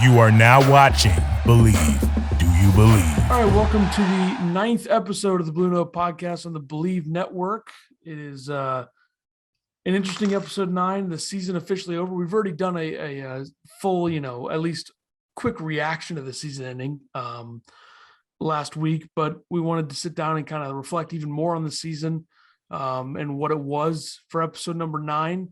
You are now watching Believe. Do you believe? All right, welcome to the 9th episode of the Blue Note podcast on the Believe Network. It is an interesting episode 9. The season officially over. We've already done a full, at least quick reaction to the season ending last week, but we wanted to sit down and kind of reflect even more on the season and what it was for episode number 9,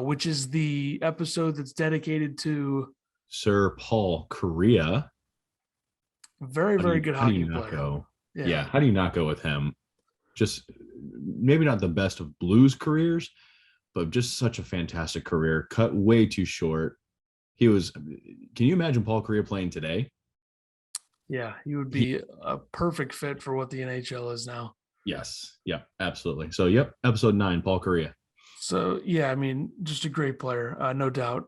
which is the episode that's dedicated to Sir Paul Kariya. Very good hockey player. How do you not go with him? Just maybe not the best of Blues careers, but just such a fantastic career. Cut way too short. Can you imagine Paul Kariya playing today? Yeah, he would be a perfect fit for what the NHL is now. Yes. Yeah, absolutely. So, episode 9, Paul Kariya. So, yeah, I mean, just a great player, no doubt.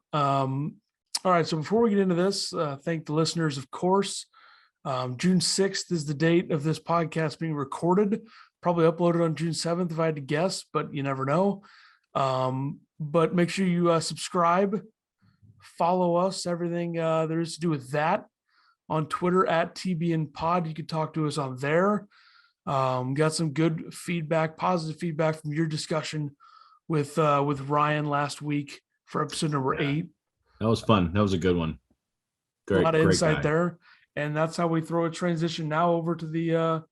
All right, so before we get into this, thank the listeners, of course. June 6th is the date of this podcast being recorded. Probably uploaded on June 7th if I had to guess, but you never know. But make sure you subscribe, follow us, everything there is to do with that. On Twitter at TBNPod, you can talk to us on there. Got some good feedback, positive feedback from your discussion with Ryan last week for episode number 8. That was fun. That was a good one. Great, a lot of insight there. And that's how we throw a transition now over to the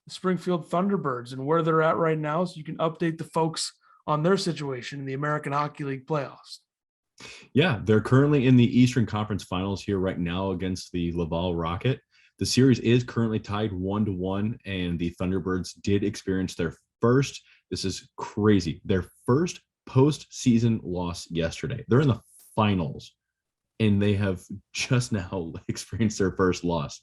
Springfield Thunderbirds and where they're at right now, so you can update the folks on their situation in the American Hockey League playoffs. Yeah, they're currently in the Eastern Conference Finals here right now against the Laval Rocket. The series is currently tied 1-1, and the Thunderbirds did experience their first postseason loss yesterday. They're in the finals, and they have just now experienced their first loss.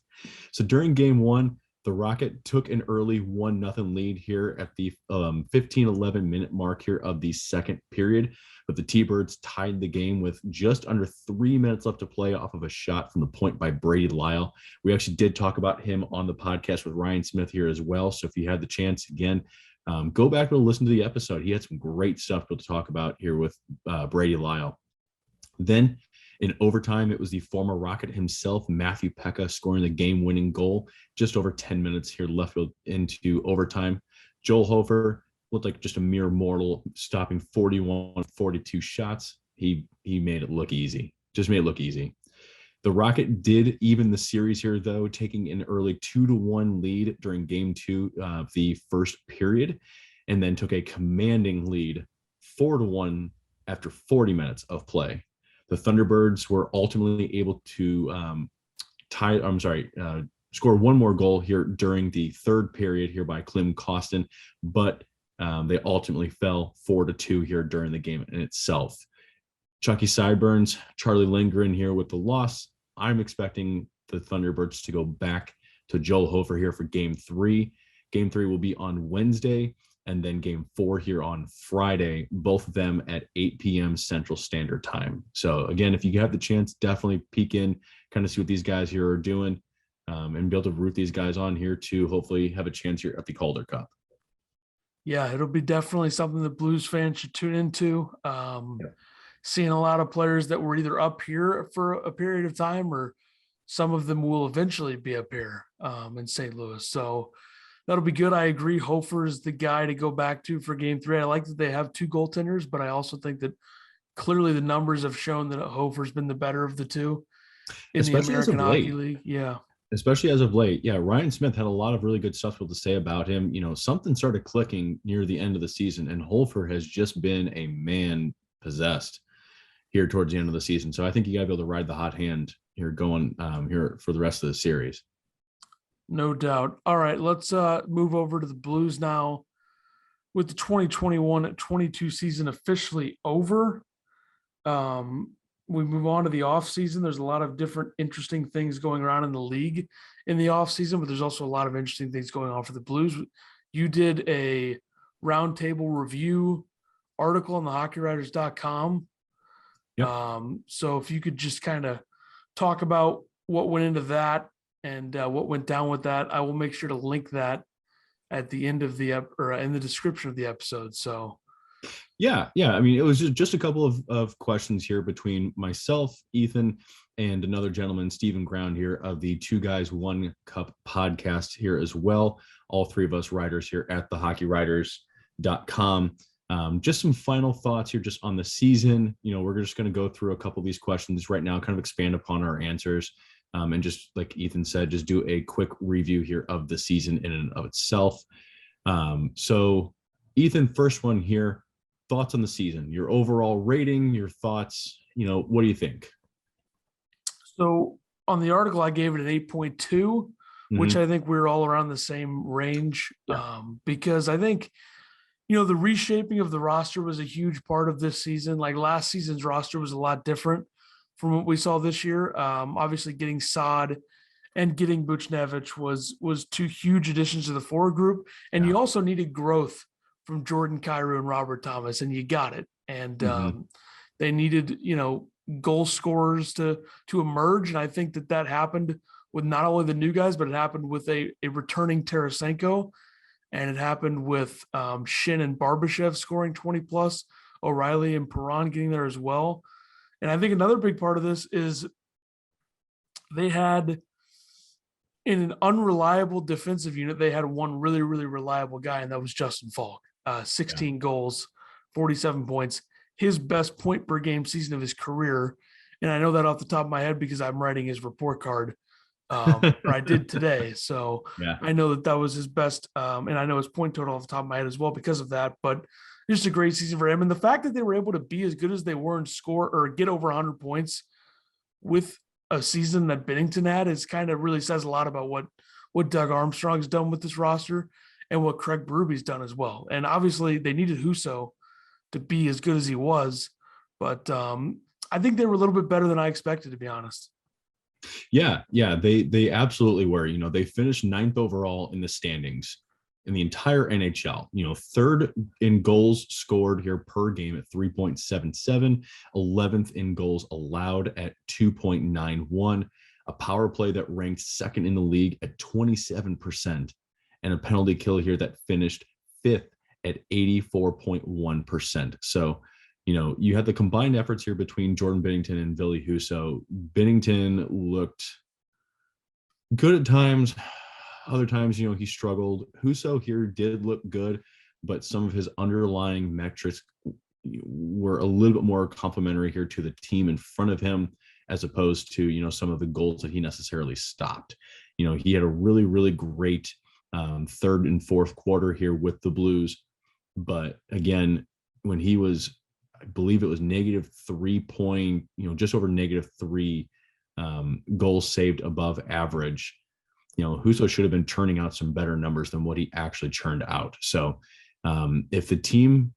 So during game 1, the Rocket took an early 1-0 lead here at the 15-11 minute mark here of the second period. But the T-Birds tied the game with just under 3 minutes left to play off of a shot from the point by Brady Lyle. We actually did talk about him on the podcast with Ryan Smith here as well. So if you had the chance, again, go back and listen to the episode. He had some great stuff to talk about here with Brady Lyle. Then in overtime, it was the former Rocket himself, Matthew Pekka, scoring the game-winning goal. Just over 10 minutes here left into overtime. Joel Hofer looked like just a mere mortal, stopping 41-42 shots. He made it look easy. Just made it look easy. The Rocket did even the series here, though, taking an early 2-1 lead during game 2 of the first period, and then took a commanding lead 4-1 after 40 minutes of play. The Thunderbirds were ultimately able to score one more goal here during the third period here by Klim Kostin, but they ultimately fell 4-2 here during the game in itself. Chucky Sideburns, Charlie Lindgren here with the loss. I'm expecting the Thunderbirds to go back to Joel Hofer here for game 3. Game 3 will be on Wednesday, and then game 4 here on Friday, both of them at 8 p.m. Central Standard Time. So again, if you have the chance, definitely peek in, kind of see what these guys here are doing, and be able to root these guys on here to hopefully have a chance here at the Calder Cup. Yeah, it'll be definitely something that Blues fans should tune into. Seeing a lot of players that were either up here for a period of time, or some of them will eventually be up here in St. Louis. So that'll be good. I agree. Hofer is the guy to go back to for game 3. I like that they have 2 goaltenders, but I also think that clearly the numbers have shown that Hofer's been the better of the two in Especially the American Hockey League. Yeah. Especially as of late. Yeah. Ryan Smith had a lot of really good stuff to say about him. Something started clicking near the end of the season, and Hofer has just been a man possessed here towards the end of the season. So I think you got to be able to ride the hot hand here going here for the rest of the series. No doubt. All right, let's move over to the Blues now. With the 2021-22 season officially over, we move on to the offseason. There's a lot of different interesting things going around in the league in the offseason, but there's also a lot of interesting things going on for the Blues. You did a roundtable review article on the hockeywriters.com. Yep. So if you could just kind of talk about what went into that and what went down with that, I will make sure to link that at the end of the in the description of the episode. So Yeah. I mean, it was just a couple of questions here between myself, Ethan, and another gentleman, Stephen Ground here of the Two Guys One Cup podcast here as well. All three of us writers here at thehockeywriters.com. Just some final thoughts here just on the season. We're just going to go through a couple of these questions right now, kind of expand upon our answers. And just like Ethan said, just do a quick review here of the season in and of itself. So Ethan, first one here, thoughts on the season, your overall rating, your thoughts, what do you think? So on the article, I gave it an 8.2, which I think we're all around the same range. Yeah. Because I think, the reshaping of the roster was a huge part of this season. Like last season's roster was a lot different from what we saw this year. Obviously getting Saad and getting Buchnevich was two huge additions to the forward group. And you also needed growth from Jordan Kairu and Robert Thomas, and you got it. And they needed, goal scorers to emerge. And I think that happened with not only the new guys, but it happened with a returning Tarasenko, and it happened with Shin and Barbashev scoring 20 plus, O'Reilly and Perron getting there as well. And I think another big part of this is they had, in an unreliable defensive unit, they had one really, really reliable guy, and that was Justin Faulk. 16 goals, 47 points, his best point per game season of his career. And I know that off the top of my head because I'm writing his report card, or I did today. So I know that was his best. And I know his point total off the top of my head as well because of that. But just a great season for him. And the fact that they were able to be as good as they were and score or get over 100 points with a season that Binnington had is kind of really says a lot about what Doug Armstrong's done with this roster and what Craig Berube's done as well. And obviously they needed Husso to be as good as he was, but I think they were a little bit better than I expected, to be honest. Yeah, they absolutely were. They finished 9th overall in the standings in the entire NHL. Third in goals scored here per game at 3.77, 11th in goals allowed at 2.91, a power play that ranked second in the league at 27%, and a penalty kill here that finished 5th at 84.1%. So, you had the combined efforts here between Jordan Binnington and Ville Husso. Binnington looked good at times. Other times, he struggled. Husso here did look good, but some of his underlying metrics were a little bit more complimentary here to the team in front of him, as opposed to, some of the goals that he necessarily stopped. He had a really, really great third and fourth quarter here with the Blues. But again, when he was, I believe it was -3 just over -3 goals saved above average, Husso should have been turning out some better numbers than what he actually churned out. So if the team,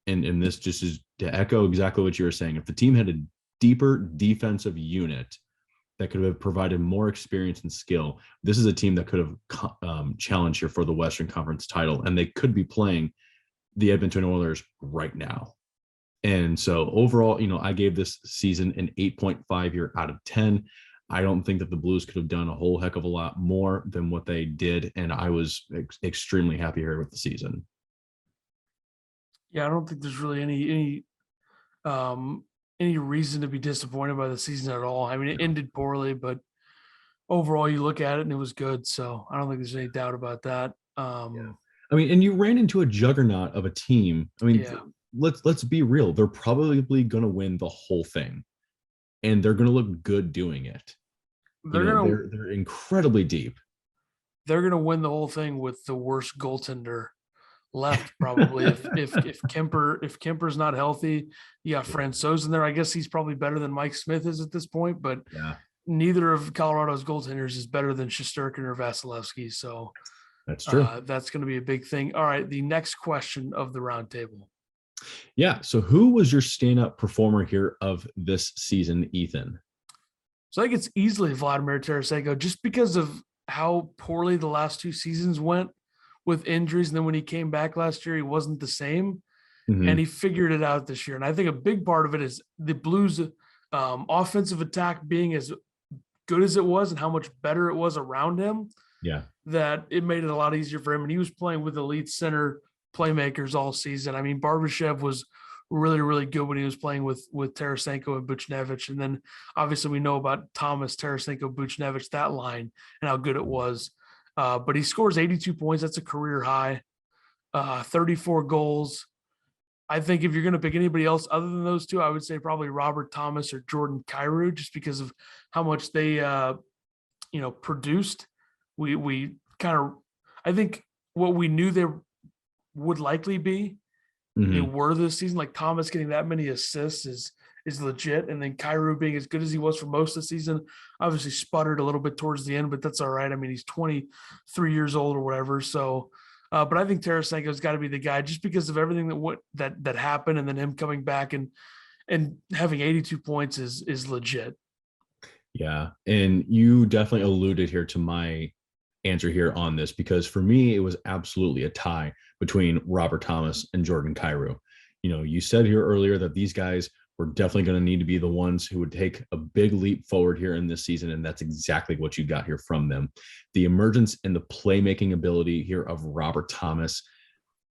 and this just is to echo exactly what you were saying, if the team had a deeper defensive unit that could have provided more experience and skill, this is a team that could have challenged here for the Western Conference title, and they could be playing the Edmonton Oilers right now. And so overall, I gave this season an 8.5 here out of 10. I don't think that the Blues could have done a whole heck of a lot more than what they did, and I was extremely happy here with the season. Yeah, I don't think there's really any reason to be disappointed by the season at all. I mean, it ended poorly, but overall, you look at it and it was good. So I don't think there's any doubt about that. I mean, and you ran into a juggernaut of a team. I mean, let's be real. They're probably going to win the whole thing, and they're going to look good doing it. They're incredibly deep. They're going to win the whole thing with the worst goaltender left, probably. if Kemper's not healthy, you got Francouz in there. I guess he's probably better than Mike Smith is at this point, but neither of Colorado's goaltenders is better than Shesterkin or Vasilevsky. So that's true. That's going to be a big thing. All right, the next question of the roundtable. Yeah. So who was your stand-up performer here of this season, Ethan? So I think it's easily Vladimir Tarasenko, just because of how poorly the last two seasons went with injuries. And then when he came back last year, he wasn't the same. And he figured it out this year. And I think a big part of it is the Blues offensive attack being as good as it was and how much better it was around him. Yeah. That it made it a lot easier for him. And he was playing with elite center playmakers all season. I mean, Barbashev was really, really good when he was playing with Tarasenko and Buchnevich. And then obviously we know about Thomas, Tarasenko, Buchnevich, that line and how good it was. But he scores 82 points. That's a career high, 34 goals. I think if you're going to pick anybody else other than those two, I would say probably Robert Thomas or Jordan Kairu, just because of how much they, produced. We kind of, I think what we knew they would likely be, they were this season. Like Thomas getting that many assists is legit, and then Kairu being as good as he was for most of the season, obviously sputtered a little bit towards the end, but that's all right. I mean, he's 23 years old or whatever, so. But I think Tarasenko's got to be the guy just because of everything that happened, and then him coming back and having 82 points is legit. Yeah, and you definitely alluded here to my answer here on this, because for me it was absolutely a tie between Robert Thomas and Jordan Kairu. You said here earlier that these guys were definitely going to need to be the ones who would take a big leap forward here in this season, and that's exactly what you got here from them. The emergence and the playmaking ability here of Robert Thomas,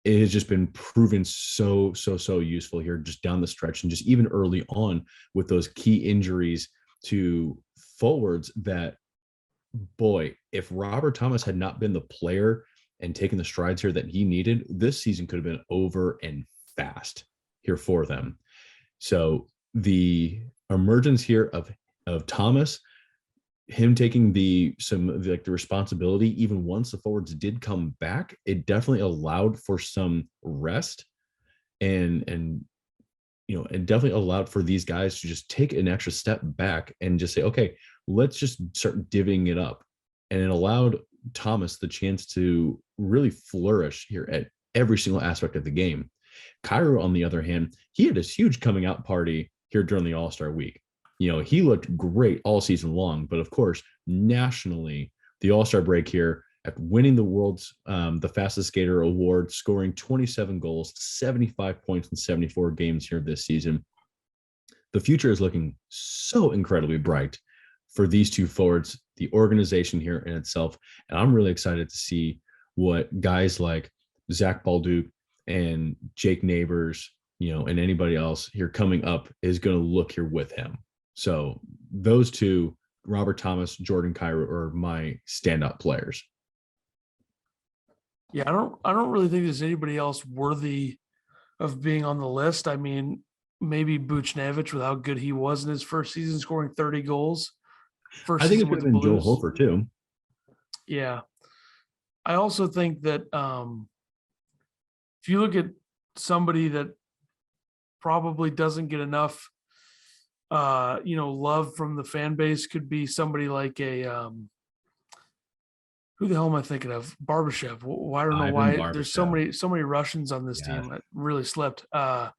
it has just been proven so useful here just down the stretch, and just even early on with those key injuries to forwards that, boy, if Robert Thomas had not been the player and taken the strides here that he needed, this season could have been over and fast here for them. So the emergence here of Thomas, him taking the responsibility, even once the forwards did come back, it definitely allowed for some rest and definitely allowed for these guys to just take an extra step back and just say, okay, let's just start divvying it up. And it allowed Thomas the chance to really flourish here at every single aspect of the game. Kairu, on the other hand, he had this huge coming out party here during the All-Star week. He looked great all season long, but of course, nationally, the All-Star break here, at winning the world's the fastest skater award, scoring 27 goals, 75 points in 74 games here this season. The future is looking so incredibly bright for these two forwards, the organization here in itself. And I'm really excited to see what guys like Zach Balduke and Jake Neighbors, and anybody else here coming up is going to look here with him. So those two, Robert Thomas, Jordan Kairu, are my standout players. Yeah, I don't really think there's anybody else worthy of being on the list. I mean, maybe Buchnevich with how good he was in his first season, scoring 30 goals. I think it could have been Joel Hofer too. Yeah. I also think that if you look at somebody that probably doesn't get enough love from the fan base, could be somebody like a who the hell am I thinking of? Barbashev. I don't know why there's so many Russians on this team that really slipped. I'm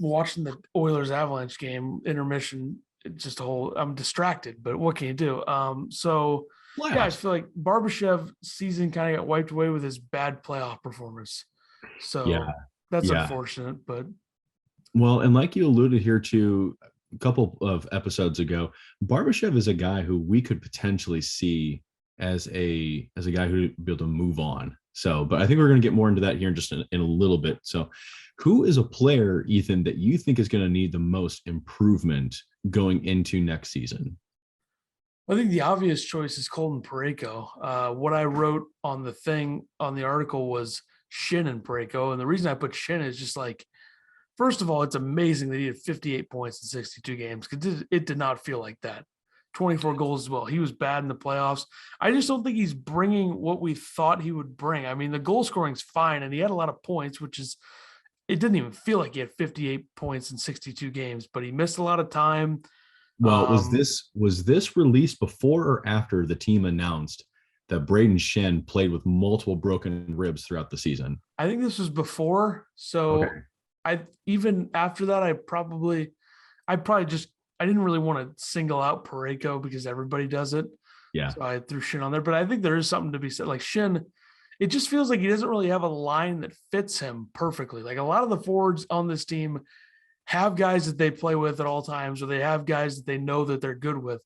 watching the Oilers Avalanche game intermission. I'm distracted, but what can you do? Yeah, I feel like Barbashev season kind of got wiped away with his bad playoff performance. So that's unfortunate, but. Well, and like you alluded here to a couple of episodes ago, Barbashev is a guy who we could potentially see as a guy who'd be able to move on. So, but I think we're going to get more into that here in just in a little bit. So who is a player, Ethan, that you think is going to need the most improvement going into next season? I think the obvious choice is Colton Parayko. What I wrote on the article was Shin and Parayko. And the reason I put Shin is just like, first of all, it's amazing that he had 58 points in 62 games, because it did not feel like that. 24 goals as well. He was bad in the playoffs. I just don't think he's bringing what we thought he would bring. I mean, the goal scoring is fine, and he had a lot of points, it didn't even feel like he had 58 points in 62 games, but he missed a lot of time. Well, was this released before or after the team announced that Braden Shen played with multiple broken ribs throughout the season? I think this was before. So okay. Even after that, I didn't really want to single out Parayko because everybody does it. Yeah. So I threw Shin on there, but I think there is something to be said. Like Shin, it just feels like he doesn't really have a line that fits him perfectly. Like a lot of the forwards on this team have guys that they play with at all times, or they have guys that they know that they're good with.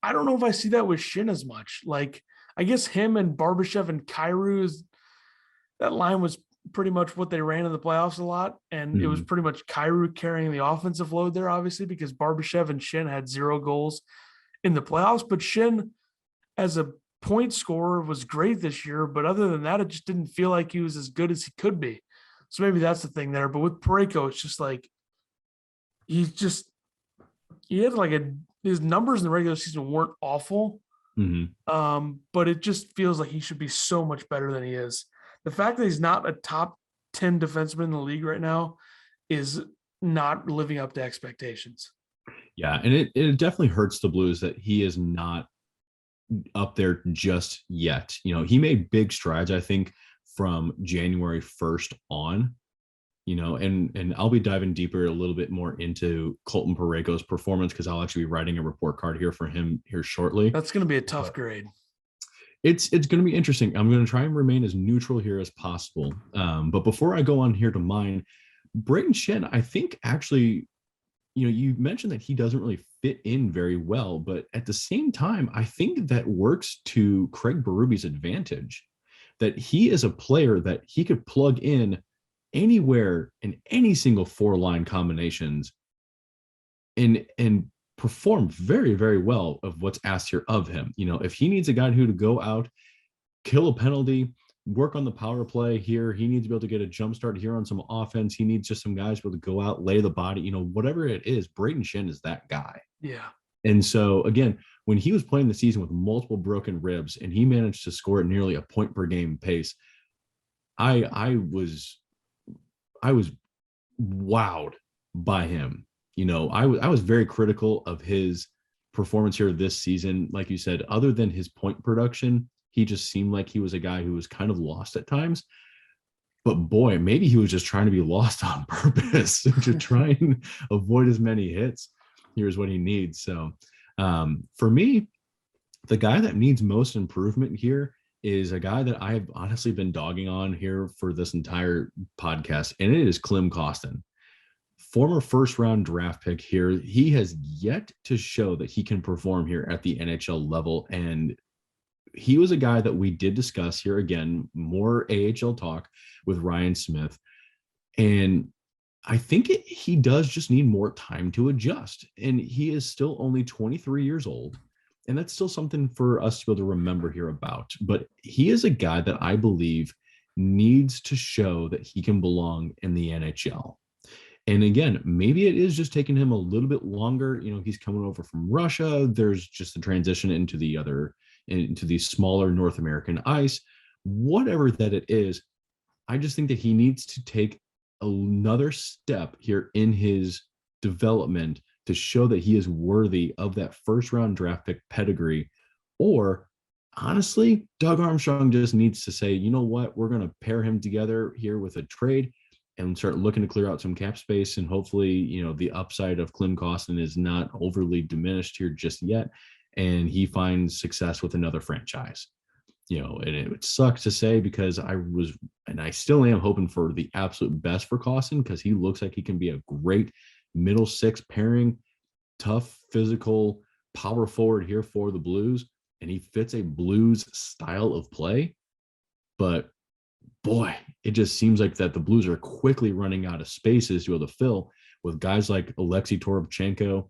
I don't know if I see that with Shin as much. Like, I guess him and Barbashev and Kairu, that line was pretty much what they ran in the playoffs a lot. And it was pretty much Kairu carrying the offensive load there, obviously, because Barbashev and Shin had 0 goals in the playoffs. But Shin, as a point scorer, was great this year. But other than that, it just didn't feel like he was as good as he could be. So maybe that's the thing there. But with Parayko, it's just like he had like his numbers in the regular season weren't awful. But it just feels like he should be so much better than he is. The fact that he's not a top 10 defenseman in the league right now is not living up to expectations. Yeah, and it definitely hurts the Blues that he is not up there just yet. You know, he made big strides, I think, from January 1st on. You know, and I'll be diving deeper a little bit more into Colton Parayko's performance because I'll actually be writing a report card here for him here shortly. That's going to be a tough grade. It's going to be interesting. I'm going to try and remain as neutral here as possible. But before I go on here to mine, Brayden Schenn, I think actually, you know, you mentioned that he doesn't really fit in very well, but at the same time, I think that works to Craig Berube's advantage, that he is a player that he could plug in anywhere in any single 4-line combinations and perform very, very well of what's asked here of him. You know, if he needs a guy who to go out, kill a penalty, work on the power play here, he needs to be able to get a jump start here on some offense. He needs just some guys to be able to go out, lay the body, you know, whatever it is, Brayden Schenn is that guy. Yeah. And so again, when he was playing the season with multiple broken ribs and he managed to score at nearly a point per game pace, I was wowed by him. You know, I was very critical of his performance here this season. Like you said, other than his point production, he just seemed like he was a guy who was kind of lost at times. But boy, maybe he was just trying to be lost on purpose to try and avoid as many hits. Here's what he needs. So for me, the guy that needs most improvement here is a guy that I have honestly been dogging on here for this entire podcast, and it is Klim Kostin. Former first-round draft pick here. He has yet to show that he can perform here at the NHL level, and he was a guy that we did discuss here again, more AHL talk with Ryan Smith, and I think he does just need more time to adjust, and he is still only 23 years old. And that's still something for us to be able to remember here about. But he is a guy that I believe needs to show that he can belong in the NHL. And again, maybe it is just taking him a little bit longer. You know, he's coming over from Russia. There's just the transition into the smaller North American ice. Whatever that it is, I just think that he needs to take another step here in his development to show that he is worthy of that first-round draft pick pedigree. Or honestly, Doug Armstrong just needs to say, you know what, we're going to pair him together here with a trade and start looking to clear out some cap space. And hopefully, you know, the upside of Klim Kostin is not overly diminished here just yet. And he finds success with another franchise. You know, and it would suck to say because I was, and I still am hoping for the absolute best for Kostin because he looks like he can be a great middle six pairing, tough, physical, power forward here for the Blues, and he fits a Blues style of play. But boy, it just seems like that the Blues are quickly running out of spaces to be able to fill with guys like Alexei Toropchenko,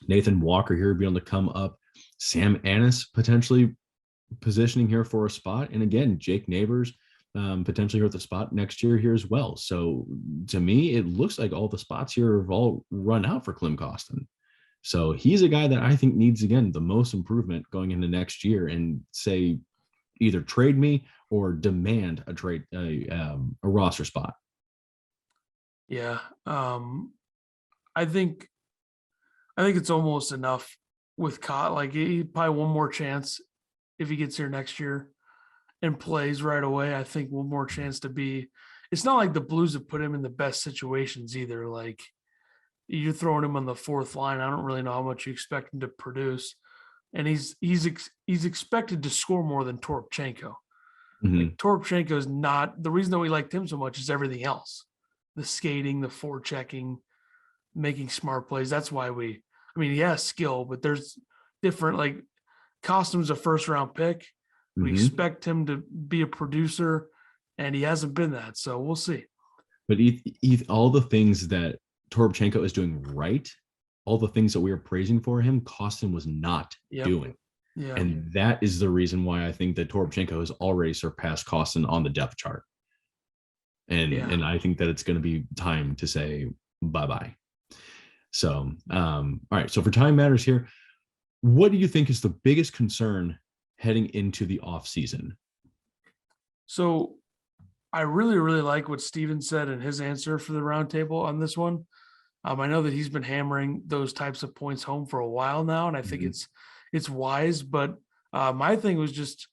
Nathan Walker here being able to come up, Sam Annis potentially positioning here for a spot, and again, Jake Neighbors potentially here at the spot next year here as well. So to me, it looks like all the spots here have all run out for Klim Kostin. So he's a guy that I think needs, again, the most improvement going into next year and say either trade me or demand a trade, a roster spot. Yeah. I think it's almost enough with Cott. Like he probably one more chance if he gets here next year and plays right away. I think one more chance to be. It's not like the Blues have put him in the best situations either. Like you're throwing him on the fourth line. I don't really know how much you expect him to produce, and he's expected to score more than Toropchenko. Mm-hmm. Like Toropchenko is not the reason that we liked him so much is everything else, the skating, the forechecking, making smart plays. That's why he has skill, but there's different, like Kostin's a first round pick. We expect him to be a producer and he hasn't been that. So we'll see. But all the things that Toropchenko is doing right, all the things that we are praising for him, Kostin was not doing. Yeah. And that is the reason why I think that Toropchenko has already surpassed Kostin on the depth chart. And I think that it's going to be time to say bye-bye. So, all right. So for time matters here, what do you think is the biggest concern heading into the offseason? So I really, really like what Steven said in his answer for the roundtable on this one. I know that he's been hammering those types of points home for a while now, and I think it's wise. But my thing was just,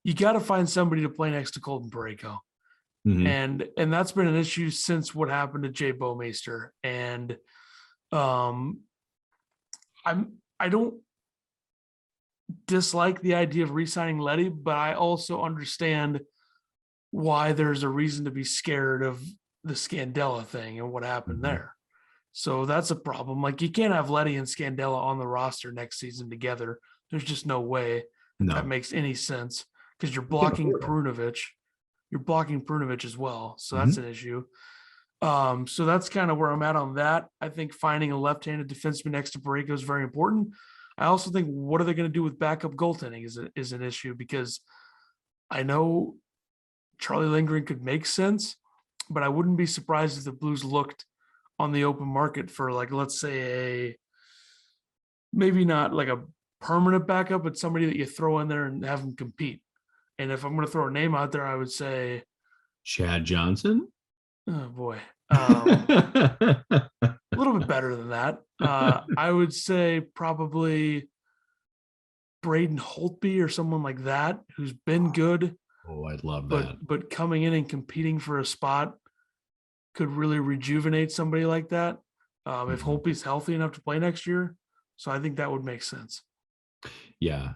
you got to find somebody to play next to Colton Parayko. And that's been an issue since what happened to Jay Bowmeister. And I don't dislike the idea of re-signing Letty, but I also understand why there's a reason to be scared of the Scandella thing and what happened there. So that's a problem. Like, you can't have Letty and Scandella on the roster next season together. There's just no way that makes any sense, because you're blocking Perunovic. You're blocking Perunovic as well. So that's an issue. So that's kind of where I'm at on that. I think finding a left-handed defenseman next to Parayko is very important. I also think, what are they going to do with backup goaltending is an issue, because I know Charlie Lindgren could make sense, but I wouldn't be surprised if the Blues looked on the open market for, like, let's say maybe not like a permanent backup, but somebody that you throw in there and have them compete. And if I'm going to throw a name out there, I would say Chad Johnson. Oh boy. A little bit better than that. I would say probably Braden Holtby or someone like that, who's been good. Oh, I'd love that. But coming in and competing for a spot could really rejuvenate somebody like that. If Holtby's healthy enough to play next year. So I think that would make sense. Yeah.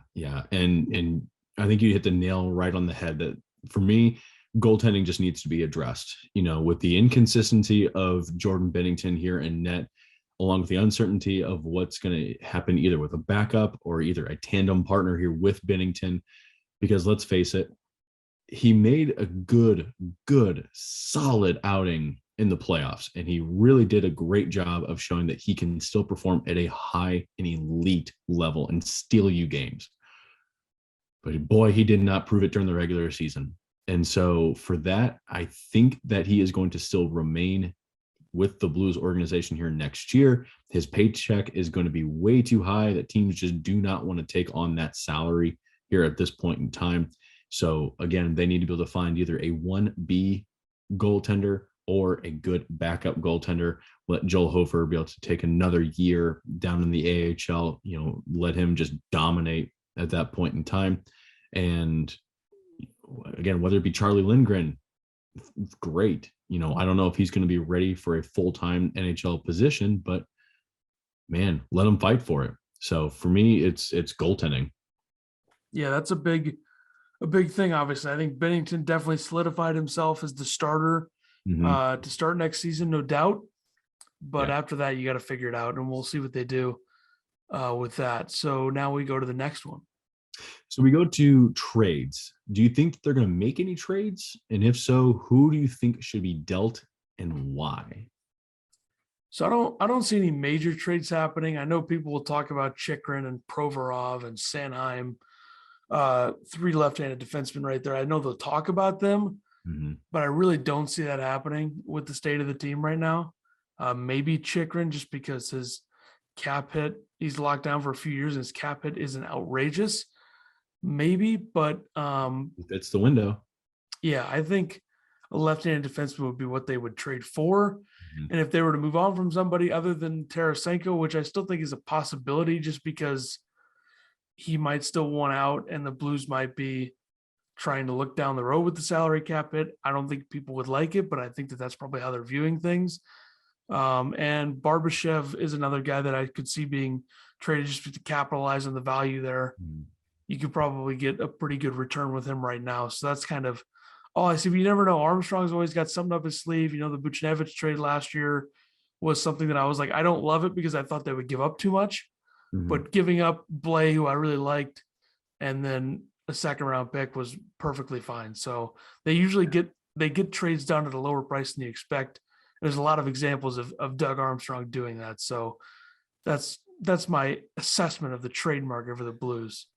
And I think you hit the nail right on the head, that for me, goaltending just needs to be addressed, with the inconsistency of Jordan Binnington here in net, along with the uncertainty of what's going to happen either with a backup or either a tandem partner here with Binnington, because let's face it, he made a good, solid outing in the playoffs. And he really did a great job of showing that he can still perform at a high and elite level and steal you games. But boy, he did not prove it during the regular season. And so for that, I think that he is going to still remain with the Blues organization here next year. His paycheck is going to be way too high that teams just do not want to take on that salary here at this point in time. So again, they need to be able to find either a 1B goaltender or a good backup goaltender. Let Joel Hofer be able to take another year down in the AHL, let him just dominate at that point in time. And again, whether it be Charlie Lindgren, great. I don't know if he's going to be ready for a full-time NHL position, but man, let him fight for it. So for me, it's goaltending. Yeah, that's a big thing. Obviously, I think Binnington definitely solidified himself as the starter to start next season, no doubt. But after that, you got to figure it out, and we'll see what they do with that. So now we go to the next one. So we go to trades. Do you think they're going to make any trades? And if so, who do you think should be dealt and why? So I don't see any major trades happening. I know people will talk about Chychrun and Provorov and Sanheim, 3 left-handed defensemen right there. I know they'll talk about them, but I really don't see that happening with the state of the team right now. Maybe Chychrun, just because his cap hit, he's locked down for a few years and his cap hit isn't outrageous. Maybe, but it's the window. Yeah, I think a left-handed defenseman would be what they would trade for. And if they were to move on from somebody other than Tarasenko, which I still think is a possibility, just because he might still want out and the Blues might be trying to look down the road with the salary cap hit. I don't think people would like it, but I think that that's probably how they're viewing things. And Barbashev is another guy that I could see being traded just to capitalize on the value there. You could probably get a pretty good return with him right now. So that's kind of all I see. But you never know. Armstrong's always got something up his sleeve. The Buchnevich trade last year was something that I was like, I don't love it because I thought they would give up too much. But giving up Blais, who I really liked, and then a second round pick was perfectly fine. So they usually get they get trades done at a lower price than you expect. There's a lot of examples of Doug Armstrong doing that. So that's my assessment of the trade market for the Blues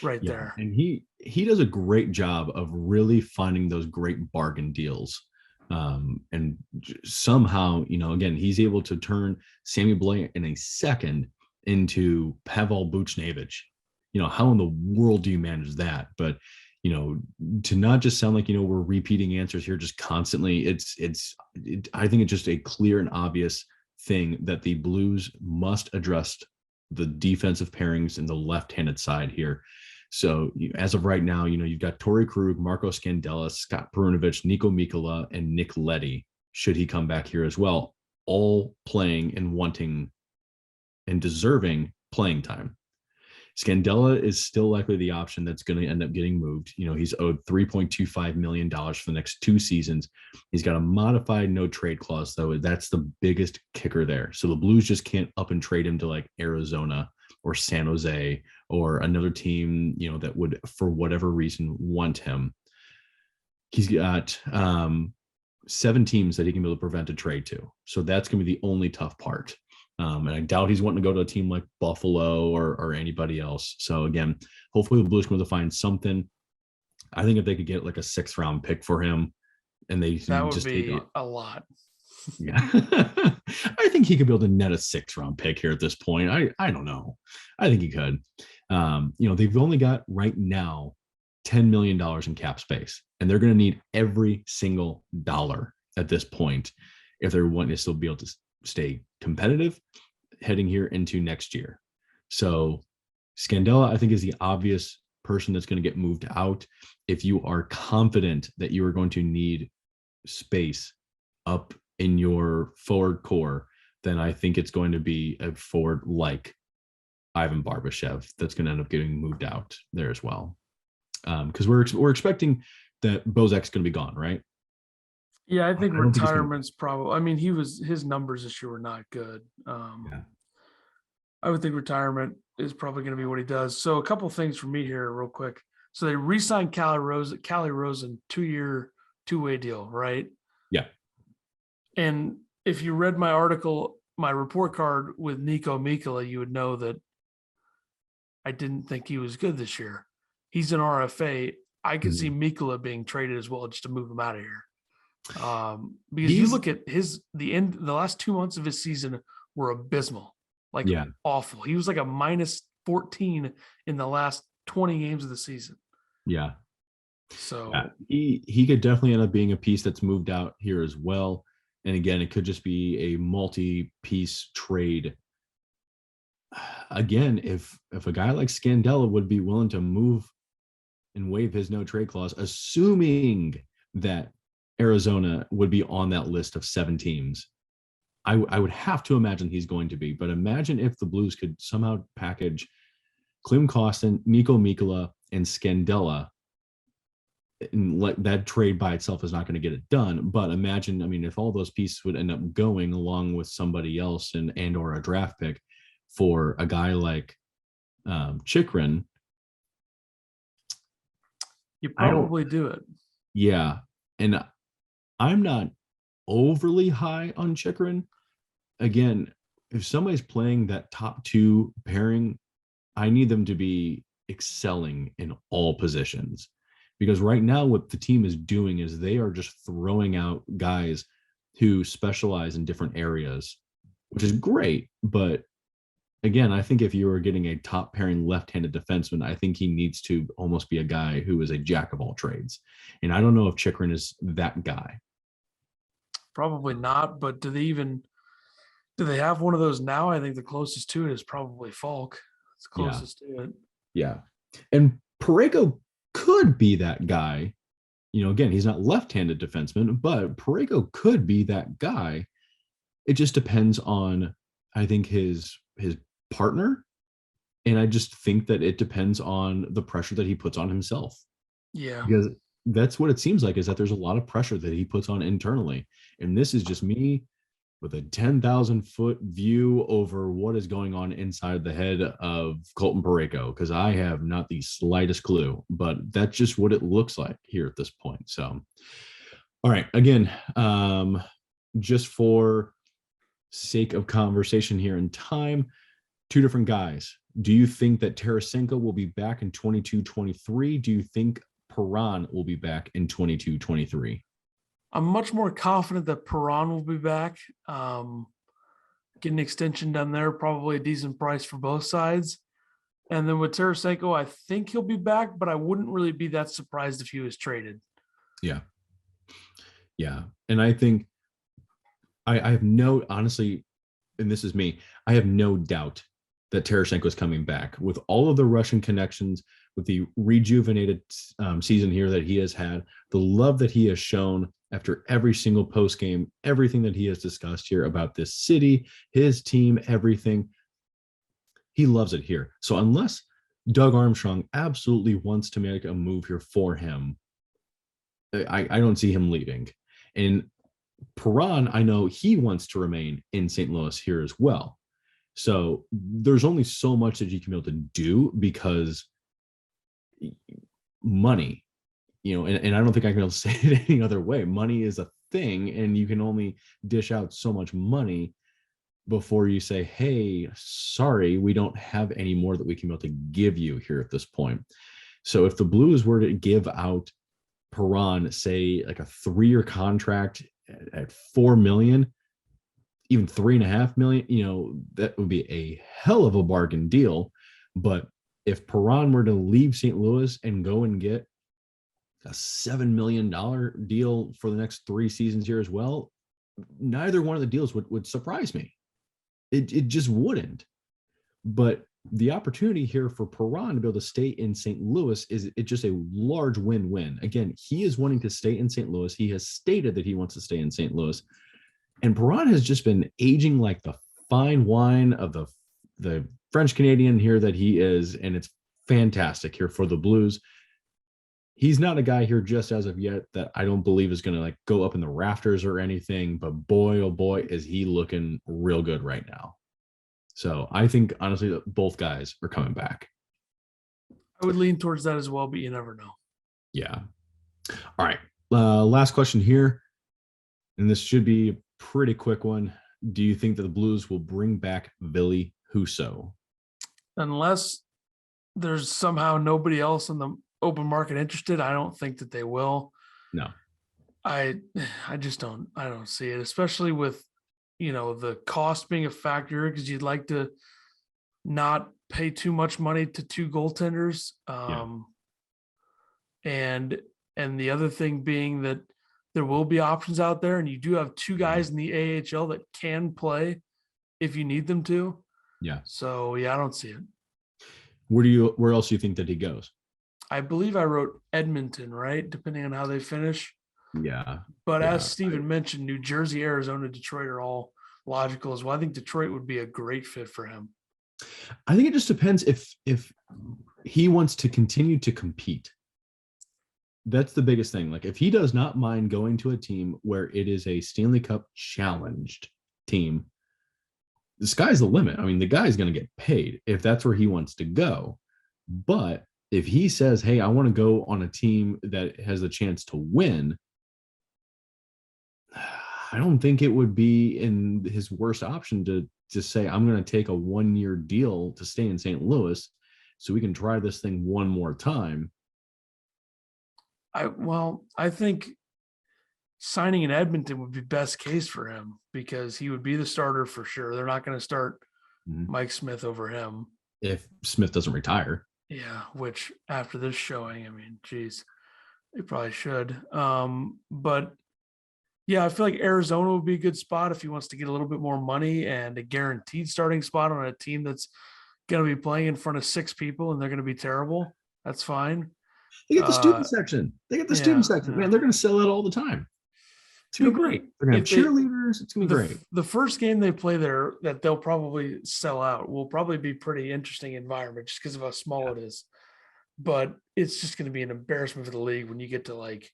right there. And he does a great job of really finding those great bargain deals. And somehow, again, he's able to turn Sammy Blais in a second into Pavel Buchnevich. How in the world do you manage that? But, to not just sound like, we're repeating answers here just constantly. I think it's just a clear and obvious thing that the Blues must address the defensive pairings in the left-handed side here. So as of right now, you've got Torrey Krug, Marco Scandella, Scott Perunovich, Nico Mikkola, and Nick Leddy, should he come back here as well, all playing and wanting and deserving playing time. Scandella is still likely the option that's going to end up getting moved. He's owed $3.25 million for the next 2 seasons. He's got a modified no trade clause, though. That's the biggest kicker there. So the Blues just can't up and trade him to like Arizona or San Jose or another team, that would, for whatever reason, want him. He's got 7 teams that he can be able to prevent a trade to. So that's going to be the only tough part. And I doubt he's wanting to go to a team like Buffalo or anybody else. So again, hopefully the Blues can find something. I think if they could get like a 6th round pick for him, and that would just be a lot. Yeah, I think he could be able to net a 6th round pick here at this point. I don't know. I think he could. They've only got right now $10 million in cap space, and they're going to need every single dollar at this point if they're wanting to still be able to stay competitive heading here into next year. So Scandella, I think, is the obvious person that's going to get moved out. If you are confident that you are going to need space up in your forward core, then I think it's going to be a forward like Ivan Barbashev that's going to end up getting moved out there as well. Because we're expecting that Bozak's going to be gone, right? Yeah, I think retirement's probably. I mean, his numbers this year were not good. I would think retirement is probably going to be what he does. So a couple of things for me here, real quick. So they re-signed Calle Rosen, 2-year, 2-way deal, right? Yeah. And if you read my article, my report card with Nico Mikkola, you would know that I didn't think he was good this year. He's an RFA. I could see Mikkola being traded as well just to move him out of here. Because you look at the last 2 months of his season were abysmal, awful. He was like a -14 in the last 20 games of the season. Yeah. So he could definitely end up being a piece that's moved out here as well. And again, it could just be a multi-piece trade. Again, if a guy like Scandella would be willing to move and waive his no trade clause, assuming that Arizona would be on that list of 7 teams, I would have to imagine he's going to be. But imagine if the Blues could somehow package Klim Kostin, Nico Mikkola, and Scandella. And that trade by itself is not going to get it done. But imagine, if all those pieces would end up going along with somebody else and or a draft pick for a guy like Chychrun. You probably do it. Yeah. And I'm not overly high on Chychrun. Again, if somebody's playing that top 2 pairing, I need them to be excelling in all positions. Because right now what the team is doing is they are just throwing out guys who specialize in different areas, which is great. But again, I think if you were getting a top pairing left-handed defenseman, I think he needs to almost be a guy who is a jack of all trades. And I don't know if Chychrun is that guy. Probably not, but do they have one of those now? I think the closest to it is probably Faulk. It's closest to it. Yeah. And Parayko could be that guy. Again, he's not left-handed defenseman, but Parayko could be that guy. It just depends on, I think, his partner. And I just think that it depends on the pressure that he puts on himself. Yeah. Because that's what it seems like, is that there's a lot of pressure that he puts on internally. And this is just me with a 10,000-foot view over what is going on inside the head of Colton Parayko, because I have not the slightest clue, but that's just what it looks like here at this point. So All right. Again, just for sake of conversation here in time, two different guys. Do you think that Tarasenko will be back in 22-23? Do you think Perron will be back in 22-23? I'm much more confident that Perron will be back. Get an extension done there, probably a decent price for both sides. And then with Tarasenko, I think he'll be back, but I wouldn't really be that surprised if he was traded. Yeah. Yeah. And I think I have honestly, and this is me, I have no doubt that Tarasenko is coming back with all of the Russian connections, with the rejuvenated season here that he has had, the love that he has shown after every single post game, everything that he has discussed here about this city, his team, everything. He loves it here. So unless Doug Armstrong absolutely wants to make a move here for him, I don't see him leaving. And Perron, I know he wants to remain in St. Louis here as well. So there's only so much that you can be able to do because money, and I don't think I can be able to say it any other way. Money is a thing, and you can only dish out so much money before you say, hey, sorry, we don't have any more that we can be able to give you here at this point. So if the Blues were to give out Perron, say like a 3-year contract at $4 million, even $3.5 million, that would be a hell of a bargain deal. But if Perron were to leave St. Louis and go and get a $7 million deal for the next 3 seasons here as well, neither one of the deals would surprise me. It just wouldn't. But the opportunity here for Perron to be able to stay in St. Louis is just a large win-win. Again, he is wanting to stay in St. Louis. He has stated that he wants to stay in St. Louis. And Perron has just been aging like the fine wine of the French Canadian here that he is. And it's fantastic here for the Blues. He's not a guy here just as of yet that I don't believe is going to like go up in the rafters or anything. But boy, oh boy, is he looking real good right now. So I think, honestly, that both guys are coming back. I would lean towards that as well, but you never know. Yeah. All right. Last question here. And this should be a pretty quick one. Do you think that the Blues will bring back Ville Husso? Unless there's somehow nobody else in the open market interested, I don't think that they will. No. I just don't. I don't see it, especially with the cost being a factor, because you'd like to not pay too much money to 2 goaltenders. And the other thing being that there will be options out there, and you do have 2 guys in the AHL that can play if you need them to. Yeah. So I don't see it. Where else do you think that he goes? I believe I wrote Edmonton, right? Depending on how they finish. Yeah. But as Steven mentioned, New Jersey, Arizona, Detroit are all logical as well. I think Detroit would be a great fit for him. I think it just depends if he wants to continue to compete. That's the biggest thing. Like if he does not mind going to a team where it is a Stanley Cup challenged team, the sky's the limit. I mean, the guy's going to get paid if that's where he wants to go. But if he says, hey, I want to go on a team that has a chance to win, I don't think it would be in his worst option to just say, I'm going to take a 1-year deal to stay in St. Louis so we can try this thing one more time. I think signing in Edmonton would be best case for him because he would be the starter for sure. They're not going to start Mike Smith over him. If Smith doesn't retire. Yeah, which after this showing, I mean, geez, they probably should. But yeah, I feel like Arizona would be a good spot if he wants to get a little bit more money and a guaranteed starting spot on a team that's going to be playing in front of 6 people and they're going to be terrible. That's fine. They get the student section. Student section. Man, they're going to sell out all the time. It's going to be great. They're going to have cheerleaders. It's going to be great. The first game they play there that they'll probably sell out will probably be pretty interesting environment just because of how small it is. But it's just going to be an embarrassment for the league when you get to like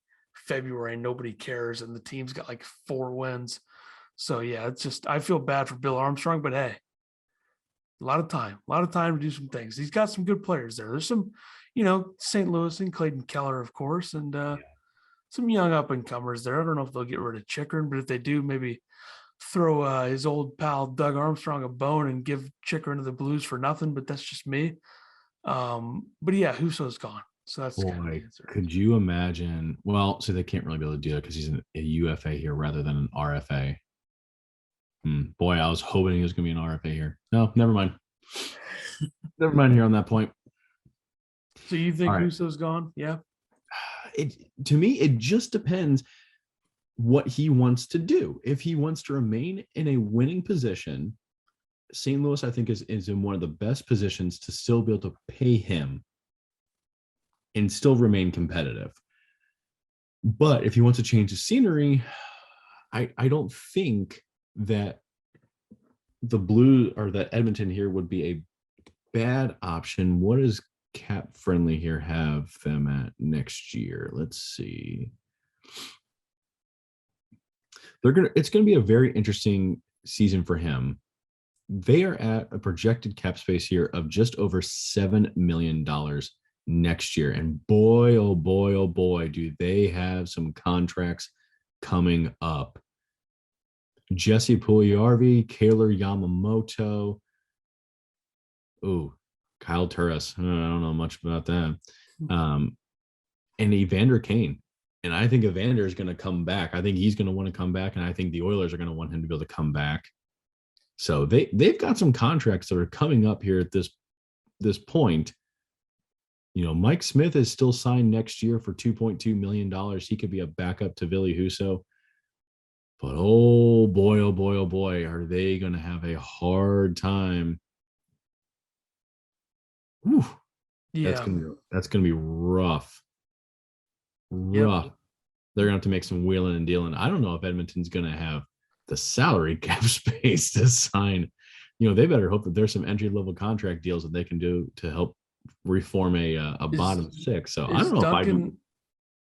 February and nobody cares and the team's got like 4 wins. So yeah, it's just, I feel bad for Bill Armstrong, but hey, a lot of time to do some things. He's got some good players there. There's some, St. Louis and Clayton Keller, of course, and some young up and comers there. I don't know if they'll get rid of Chikrin, but if they do, maybe throw his old pal Doug Armstrong a bone and give Chikrin to the Blues for nothing. But that's just me. But yeah, Husso's gone. So that's kind of the answer. Could you imagine? Well, so they can't really be able to do that because he's a UFA here rather than an RFA. Boy, I was hoping he was going to be an RFA here. No, never mind. Never mind here on that point. So you think Husso's gone? Yeah. To me, it just depends what he wants to do. If he wants to remain in a winning position, St. Louis, I think, is in one of the best positions to still be able to pay him and still remain competitive. But if he wants to change the scenery, I don't think that the Blue or that Edmonton here would be a bad option. What does Cap Friendly here have them at next year? Let's see. It's gonna be a very interesting season for him. They are at a projected cap space here of just over $7 million next year. And boy, oh boy, do they have some contracts coming up. Jesse Puljujarvi, Kaylor Yamamoto. Kyle Turris. I don't know much about that. And Evander Kane. And I think Evander is going to come back. I think he's going to want to come back. And I think the Oilers are going to want him to be able to come back. So they've got some contracts that are coming up here at this point. Mike Smith is still signed next year for $2.2 million. He could be a backup to Ville Husso. But oh boy, are they going to have a hard time. Whew. Yeah. That's going to be rough. Rough. Yep. They're going to have to make some wheeling and dealing. I don't know if Edmonton's going to have the salary cap space to sign. They better hope that there's some entry-level contract deals that they can do to help reform a bottom six. So I don't know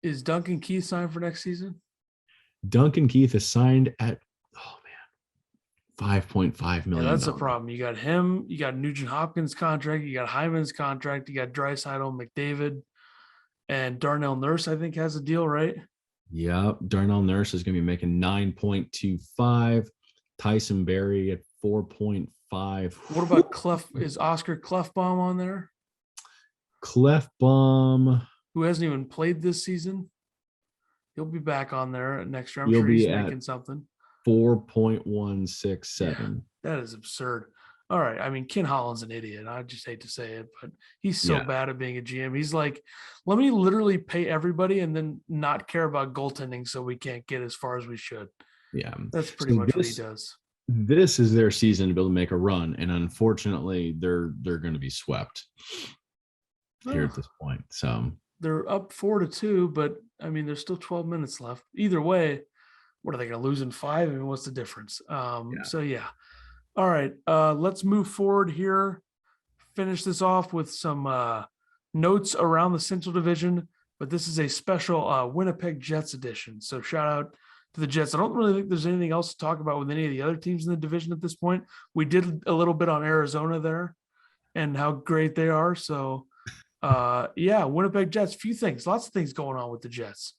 is Duncan Keith signed for next season? Duncan Keith is signed at $5.5 million. Yeah, that's the problem. You got him, you got Nugent Hopkins' contract, you got Hyman's contract, you got Draisaitl, McDavid, and Darnell Nurse, I think, has a deal, right? Yeah, Darnell Nurse is going to be making 9.25. Tyson Barrie at 4.5. What about is Oscar Klefbom on there? Klefbom, who hasn't even played this season. He'll be back on there next year. I'm sure he's making something. 4.167. Yeah, that is absurd. All right. I mean, Ken Holland's an idiot. I just hate to say it, but he's so bad at being a GM. He's like, let me literally pay everybody and then not care about goaltending so we can't get as far as we should. Yeah. That's pretty much what he does. This is their season to be able to make a run. And unfortunately, they're going to be swept here at this point. So they're up 4-2, but I mean, there's still 12 minutes left. Either way, what are they going to lose in 5? I mean, what's the difference? So yeah. All right. Let's move forward here. Finish this off with some notes around the Central Division, but this is a special Winnipeg Jets edition. So shout out to the Jets. I don't really think there's anything else to talk about with any of the other teams in the division at this point. We did a little bit on Arizona there and how great they are. So Winnipeg Jets, few things, lots of things going on with the Jets.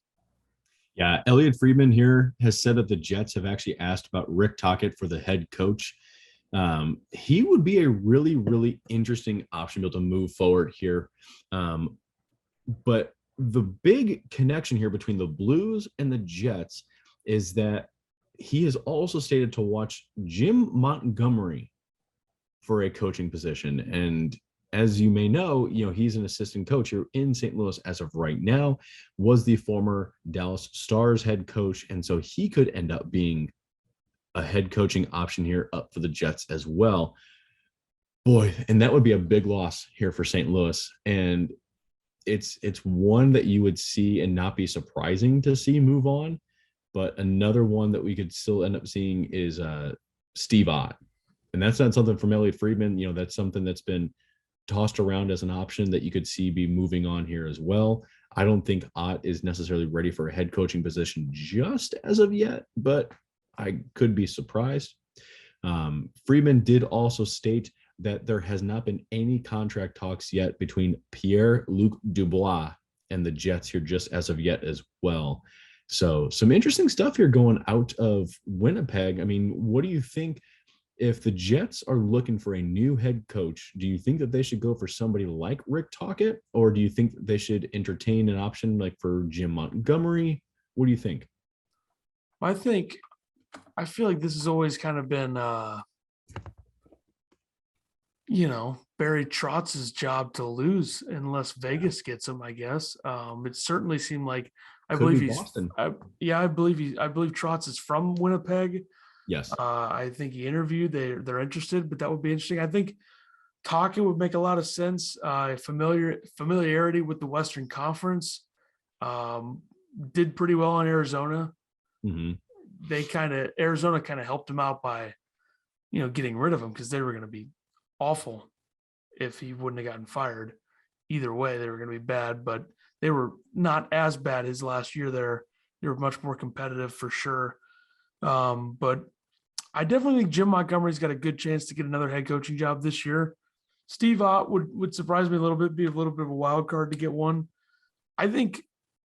Yeah, Elliot Friedman here has said that the Jets have actually asked about Rick Tocchet for the head coach. He would be a really, really interesting option to be able to move forward here. But the big connection here between the Blues and the Jets is that he has also stated to watch Jim Montgomery for a coaching position. And as you may know, he's an assistant coach here in St. Louis as of right now, was the former Dallas Stars head coach. And so he could end up being a head coaching option here up for the Jets as well. Boy, and that would be a big loss here for St. Louis. And it's one that you would see and not be surprising to see move on. But another one that we could still end up seeing is Steve Ott. And that's not something from Elliot Friedman. That's something that's been tossed around as an option that you could see be moving on here as well. I don't think Ott is necessarily ready for a head coaching position just as of yet, but I could be surprised. Friedman did also state that there has not been any contract talks yet between Pierre-Luc Dubois and the Jets here just as of yet as well. So some interesting stuff here going out of Winnipeg. I mean, what do you think? If the Jets are looking for a new head coach, do you think that they should go for somebody like Rick Tocchet, or do you think that they should entertain an option like for Jim Montgomery? What do you think? I feel like this has always kind of been, Barry Trotz's job to lose unless Vegas gets him, I guess. It certainly seemed like I believe he's Boston. I believe Trotz is from Winnipeg. Yes. I think he interviewed. They're interested, but that would be interesting. I think Tocchet would make a lot of sense. Familiarity with the Western Conference. Did pretty well in Arizona. Mm-hmm. Arizona kind of helped him out by, getting rid of him because they were going to be awful if he wouldn't have gotten fired. Either way, they were going to be bad, but they were not as bad his last year there. They were much more competitive for sure. But I definitely think Jim Montgomery's got a good chance to get another head coaching job this year. Steve Ott would surprise me a little bit, be a little bit of a wild card to get one. I think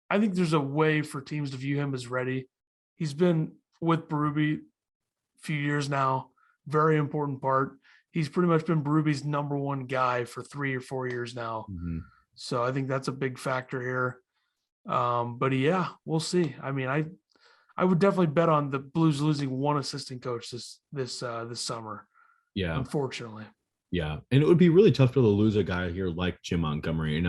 there's a way for teams to view him as ready. He's been with Berube a few years now, very important part. He's pretty much been Berube's number one guy for 3 or 4 years now. Mm-hmm. So I think that's a big factor here. But yeah, we'll see. I mean, I would definitely bet on the Blues losing one assistant coach this summer. Yeah, unfortunately. Yeah, and it would be really tough to lose a guy here like Jim Montgomery.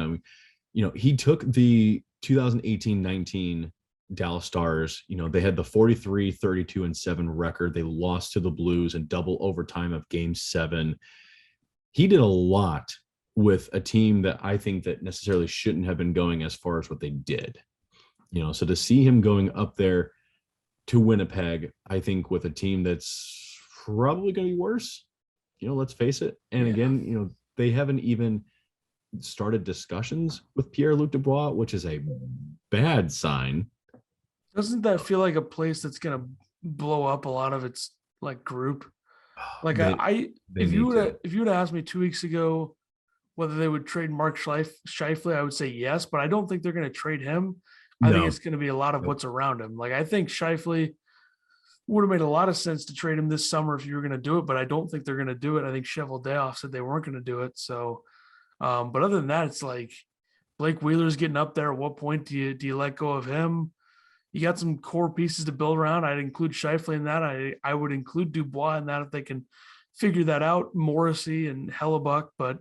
He took the 2018-19 Dallas Stars. They had the 43-32-7 record. They lost to the Blues in double overtime of Game 7. He did a lot with a team that I think that necessarily shouldn't have been going as far as what they did. So to see him going up there to Winnipeg, I think with a team that's probably going to be worse, let's face it. And again, they haven't even started discussions with Pierre-Luc Dubois, which is a bad sign. Doesn't that feel like a place that's going to blow up a lot of its group? Like if you would have asked me 2 weeks ago whether they would trade Mark Scheifele, I would say yes, but I don't think they're going to trade him. I think it's going to be a lot of what's around him. I think Scheifele would have made a lot of sense to trade him this summer if you were going to do it, but I don't think they're going to do it. I think Cheveldayoff said they weren't going to do it. So, but other than that, it's like Blake Wheeler's getting up there. At what point do you let go of him? You got some core pieces to build around. I'd include Scheifele in that. I would include Dubois in that if they can figure that out. Morrissey and Hellebuck, but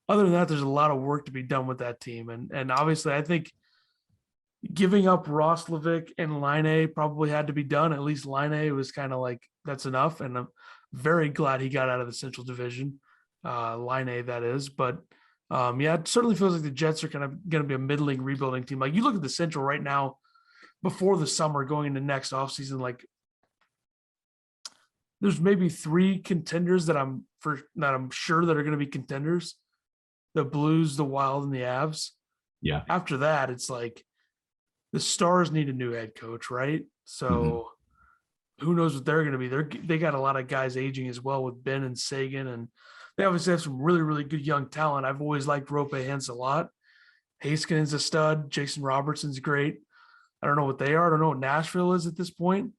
other than that, there's a lot of work to be done with that team. And obviously, I think giving up Roslovic and Line probably had to be done. At least Line was kind of like, that's enough. And I'm very glad he got out of the Central Division. Line that is. But it certainly feels like the Jets are kind of going to be a middling rebuilding team. You look at the Central right now, before the summer going into next offseason, there's maybe 3 contenders that I'm sure that are going to be contenders. The Blues, the Wild, and the Avs. Yeah. After that, it's the Stars need a new head coach, right? So who knows what they're going to be? They got a lot of guys aging as well with Ben and Sagan, and they obviously have some really, really good young talent. I've always liked Rope Hintz a lot. Haskin's a stud. Jason Robertson's great. I don't know what they are. I don't know what Nashville is at this point.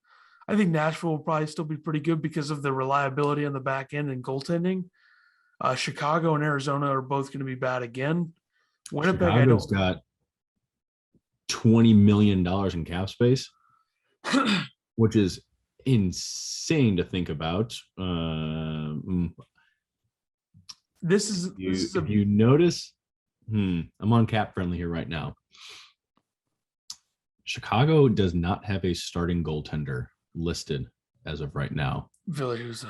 I think Nashville will probably still be pretty good because of the reliability on the back end and goaltending. Chicago and Arizona are both going to be bad again. Winnipeg, Chicago's got $20 million in cap space, which is insane to think about. If you notice, I'm on cap friendly here right now. Chicago does not have a starting goaltender listed as of right now. Ville Husso.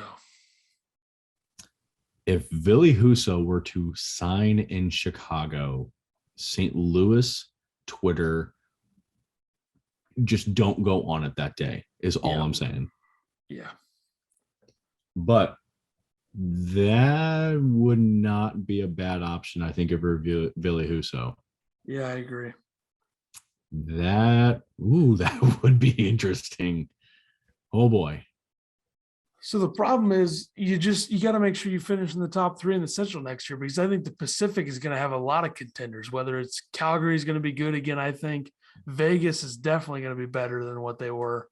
If Ville Husso were to sign in Chicago, St. Louis Twitter, just don't go on it that day is all I'm saying. Yeah. But that would not be a bad option, I think, if we're Ville Husso. Yeah, I agree. That would be interesting. Oh boy. So the problem is you got to make sure you finish in the top 3 in the Central next year, because I think the Pacific is going to have a lot of contenders, whether it's Calgary is going to be good again. I think Vegas is definitely going to be better than what they were.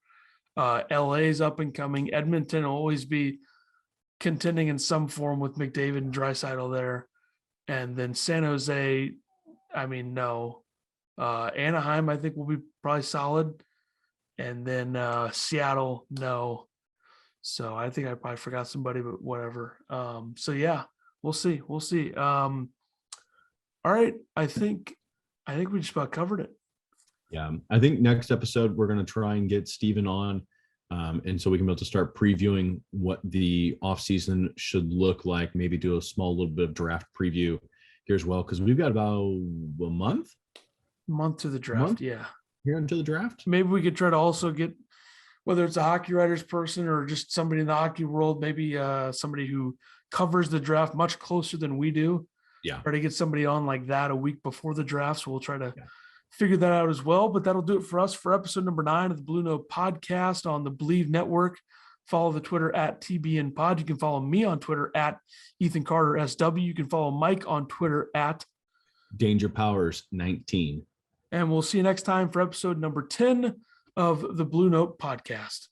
LA is up and coming. Edmonton will always be contending in some form with McDavid and Draisaitl there. And then San Jose, I mean, no. Anaheim, I think, will be probably solid. And then Seattle, no. So I think I probably forgot somebody, but whatever. So yeah, we'll see. We'll see. All right. I think we just about covered it. Yeah. I think next episode, we're going to try and get Steven on. And so we can be able to start previewing what the offseason should look like, maybe do a small little bit of draft preview here as well. Cause we've got about a month to the draft. Yeah. Here until the draft. Maybe we could try to also get, whether it's a hockey writers person or just somebody in the hockey world, maybe somebody who covers the draft much closer than we do. Yeah. Try to get somebody on like that a week before the draft. So we'll try to figure that out as well. But that'll do it for us for episode number 9 of the Blue Note podcast on the Believe Network. Follow the Twitter at TBN Pod. You can follow me on Twitter at Ethan Carter SW. You can follow Mike on Twitter at Danger Powers 19. And we'll see you next time for episode number 10 of the Blue Note podcast.